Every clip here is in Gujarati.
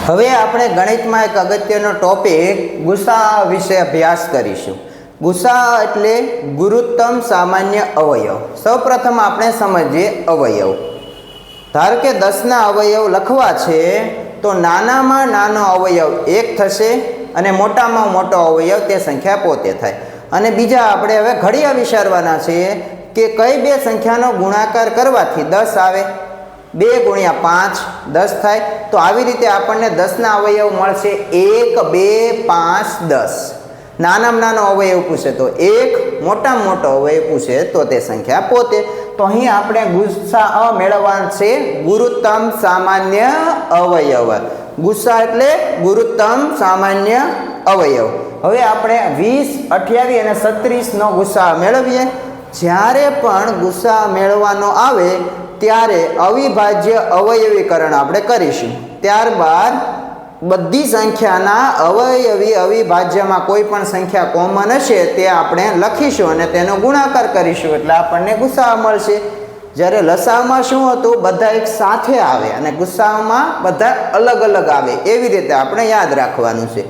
હવે આપણે ગણિતમાં એક અગત્યનો ટોપિક ગુસા વિશે અભ્યાસ કરીશું। ગુસા એટલે ગુરુત્તમ સામાન્ય અવયવ। સૌપ્રથમ આપણે સમજીએ અવયવ। ધારો કે 10ના અવયવ લખવા છે તો નાનામાં નાનો અવયવ 1 થશે અને મોટામાં મોટો અવયવ તે સંખ્યા પોતે થાય। અને બીજા આપણે હવે ઘડિયા વિચારવાના છે કે કઈ બે સંખ્યાનો ગુણાકાર કરવાથી 10 આવે। 2 × 5 10 થાય। તો આવી રીતે આપણને 10ના અવયવ મળશે 1 2 5 10। નાનામાં નાનો અવયવ પૂછે તો 1, મોટામાં મોટો અવયવ પૂછે તો તે સંખ્યા પોતે। તો અહીં આપણે ગુસા મેળવવાનું છે ગુરુત્તમ સામાન્ય અવયવ। ગુસા એટલે ગુરુત્તમ સામાન્ય અવયવ। હવે આપણે 20, 28 અને 36 નો ગુસા મેળવીએ। જ્યારે પણ ગુસા મેળવવાનો આવે ત્યારે અવિભાજ્ય અવયવીકરણ આપણે કરીશું। ત્યારબાદ બધી સંખ્યાના અવયવી અવિભાજ્યમાં કોઈ પણ સંખ્યા કોમન હશે તે આપણે લખીશું અને તેનો ગુણાકાર કરીશું એટલે આપણને ગુસા મળશે। જ્યારે લસાઅમાં શું હતું, બધા એક સાથે આવે અને ગુસાઅમાં બધા અલગ અલગ આવે, એવી રીતે આપણે યાદ રાખવાનું છે।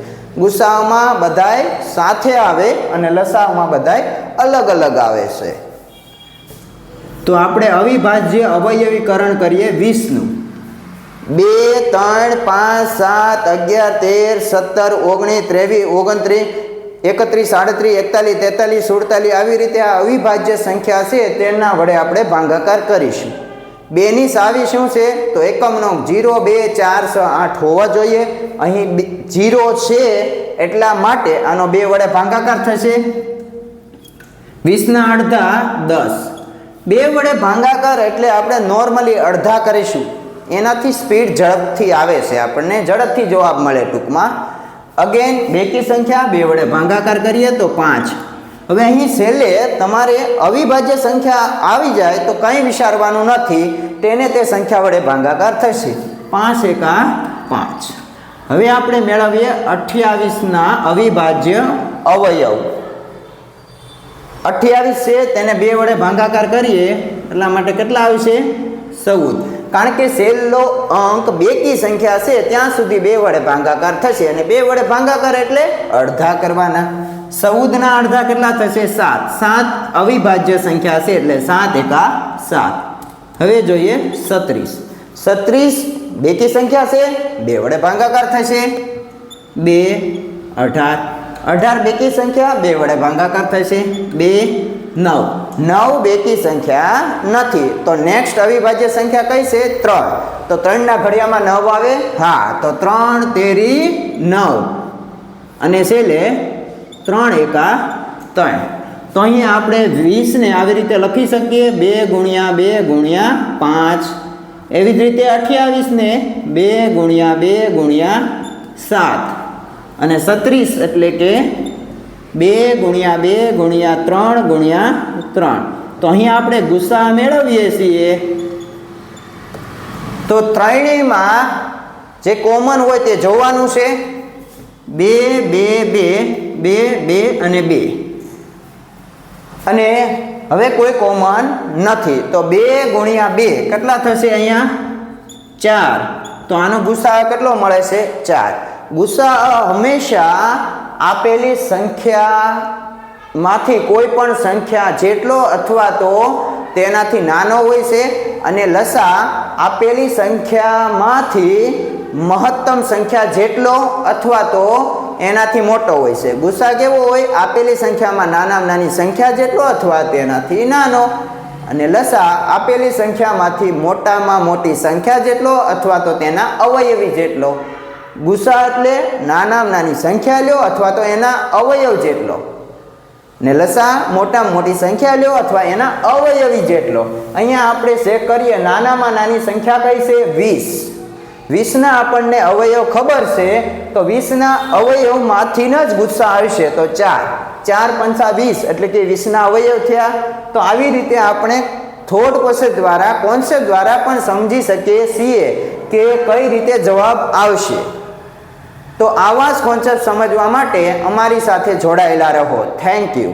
ગુસાઅમાં બધાય સાથે આવે અને લસાઅમાં બધાય અલગ અલગ આવે છે। તો આપણે અવિભાજ્ય અવયવીકરણ કરીએ 20 નું। 2 3 5 7 11 13 17 19 23 29 31 38 43 આવી રીતે આ અવિભાજ્ય સંખ્યા છે તેના વડે આપણે ભાગાકાર કરીશું। 2 ની સાવી શું છે તો એકમનો 0 2 4 6 8 હોવા જોઈએ। અહીં 0 છે એટલા માટે આનો 2 વડે ભાગાકાર થશે। 20 ના અડધા 10। 2 વડે ભાગાકાર એટલે આપણે નોર્મલી અડધા કરીશું, એનાથી સ્પીડ ઝડપથી આવે છે, આપણને ઝડપથી જવાબ મળે ટૂંકમાં। અગેન બેકી સંખ્યા 2 વડે ભાગાકાર કરીએ તો 5। હવે અહીં છેલ્લે તમારે અવિભાજ્ય સંખ્યા આવી જાય તો કંઈ વિચારવાનું નથી, તેને તે સંખ્યા વડે ભાગાકાર થશે। 5 × 5। હવે આપણે મેળવીએ 28ના અવિભાજ્ય અવયવ। 28 છે તેને 2 વડે ભાગાકાર કરીએ એટલા માટે કેટલા આવશે 14। કારણ કે છેલ્લો અંક બેકી સંખ્યા છે ત્યાં સુધી 2 વડે ભાગાકાર થશે અને 2 વડે ભાગાકાર એટલે અડધા કરવાના। 14ના અડધા કેટલા થશે 7। 7 અવિભાજ્ય સંખ્યા છે એટલે 7 × 7। હવે જોઈએ 36। 36 બેકી સંખ્યા છે 2 વડે ભાગાકાર થશે 2 18। 18 બેકી સંખ્યા 2 વડે ભાગાકાર થશે 2 9। 9 બેકી સંખ્યા નથી તો નેક્સ્ટ અવિભાજ્ય સંખ્યા કઈ છે 3। તો 3ના ઘડિયામાં 9 આવે, હા, તો 3 તેરી 9 અને છેલ્લે 3 × 3। તો અહીંયા આપણે 20 ને આવી રીતે લખી શકીએ 2 × 2 × 5। એવી જ રીતે 28 ને 2 × 2 × 7 અને 36 એટલે કે 2 × 2 × 3 × 3। તો અહીં આપણે ગુસા મેળવીએ છીએ તો ત્રણેયમાં જે કોમન હોય તે જોવાનું છે। 2 2 2 2 2 અને 2 અને હવે કોઈ કોમન નથી તો 2 × 2 કેટલા થશે અહીંયા 4। તો આનો ગુસા કેટલો મળે છે 4। ગુસા હંમેશા આપેલી સંખ્યામાંથી કોઈ પણ સંખ્યા જેટલો અથવા તો તેનાથી નાનો હોય છે અને લસા આપેલી સંખ્યામાંથી મહત્તમ સંખ્યા જેટલો અથવા તો એનાથી મોટો હોય છે। ગુસા કેવો હોય, આપેલી સંખ્યામાં નાનામાં નાની સંખ્યા જેટલો અથવા તેનાથી નાનો અને લસા આપેલી સંખ્યામાંથી મોટામાં મોટી સંખ્યા જેટલો અથવા તો તેના અવયવી જેટલો। ગુસા એટલે નાનામાં નાની સંખ્યા લ્યો અથવા તો એના અવયવ જેટલો ને લસા મોટામાં મોટી સંખ્યા લ્યો અથવા એના અવયવી જેટલો। અહીંયા આપણે ચેક કરીએ નાનામાં નાની સંખ્યા કઈ છે 20। 20ના આપણને અવયવ ખબર છે તો 20ના અવયવમાંથી જ ગુસા આવશે તો 4। 4 × 5 = 20 એટલે કે 20ના અવયવ થયા। તો આવી રીતે આપણે થોટ પ્રોસેસ દ્વારા કોન્સેપ્ટ દ્વારા પણ સમજી શકીએ છીએ કે કઈ રીતે જવાબ આવશે। તો આવા જ કોન્સેપ્ટ સમજવા માટે અમારી સાથે જોડાયેલા રહો। Thank you.